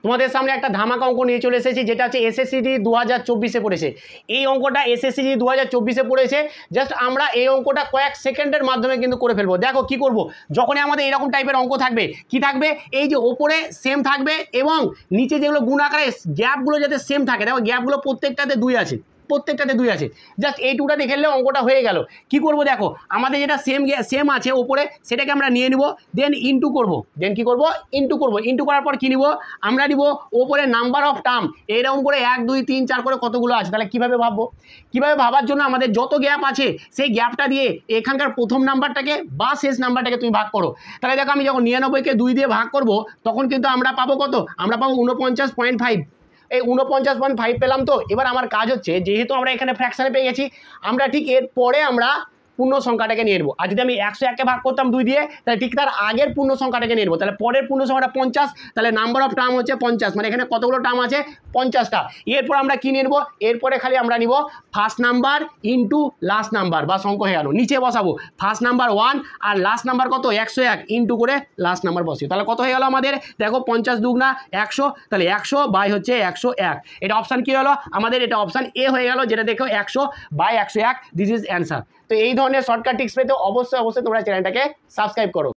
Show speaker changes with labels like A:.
A: তোমাদের সামনে একটা ধামাকা অঙ্ক নিয়ে চলে এসেছি, যেটা হচ্ছে এসএসসিজি 2024-এ পড়েছে। এই অঙ্কটা এসএসসিজি 2024-এ পড়েছে। জাস্ট আমরা এই অঙ্কটা কয়েক সেকেন্ডের মাধ্যমে কিন্তু করে ফেলবো। দেখো কি করব, যখনই আমাদের এরকম টাইপের অঙ্ক থাকবে, কি থাকবে, এই যে ওপরে সেম থাকবে এবং নিচে যেগুলো গুণ আকারে গ্যাপগুলো যাতে সেম থাকে। দেখো গ্যাপগুলো প্রত্যেকটাতে 2 আছে, প্রত্যেকটাতে 2 আছে। জাস্ট এইটুকুটা দেখে নিলে অঙ্কটা হয়ে গেল। কি করব, দেখো আমাদের যেটা সেম আছে ওপরে, সেটাকে আমরা নিয়ে নিব, দেন ইনটু করব। দেন কি করব, ইনটু করব। ইনটু করার পর কি নিব, আমরা নিব ওপরে নাম্বার অফ টার্ম। এইরকম করে 1 2 3 4 করে কতগুলো আছে। তাহলে কীভাবে ভাববো, কীভাবে ভাবার জন্য আমাদের যত গ্যাপ আছে সেই গ্যাপটা দিয়ে এখানকার প্রথম নাম্বারটাকে বা শেষ নাম্বারটাকে তুমি ভাগ করো। তাহলে দেখো আমি যখন 99-কে 2 দিয়ে ভাগ করব, তখন কিন্তু আমরা পাবো কত, আমরা পাবো 49.5। এই 49.5 পেলাম। তো এবার আমার কাজ হচ্ছে, যেহেতু আমরা এখানে ফ্র্যাকশানে পেয়ে গেছি, আমরা ঠিক এর পরে আমরা পূর্ণ সংখ্যাটাকে নিয়ে নেবো। আর যদি আমি 101-কে ভাগ করতাম 2 দিয়ে, তাহলে ঠিক তার আগের পূর্ণ সংখ্যাটাকে নিয়ে নেবো। তাহলে পরের পূর্ণ সংখ্যাটা 50, তাহলে নাম্বার অফ টার্ম হচ্ছে 50, মানে এখানে কতগুলো টার্ম আছে, 50টা। এরপর আমরা কি নিয়ে নেবো, এরপরে খালি আমরা নিব first number into last number, বা অঙ্ক হয়ে গেল। নিচে বসাবো ফার্স্ট নাম্বার 1 আর লাস্ট নাম্বার কত 101, ইন্টু করে লাস্ট নাম্বার বসিয়ে। তাহলে কত হয়ে গেল আমাদের, দেখো 50 দুগুণা 100, তাহলে 100 বাই হচ্ছে 101। এটা অপশান কি হলো আমাদের, এটা অপশান এ হয়ে গেল, যেটা দেখো 100 বাই 101, দিস ইজ অ্যান্সার। তো এই ধরনের শর্টকাট টিপস পেতে অবশ্যই তোমরা চ্যানেলটাকে সাবস্ক্রাইব করো।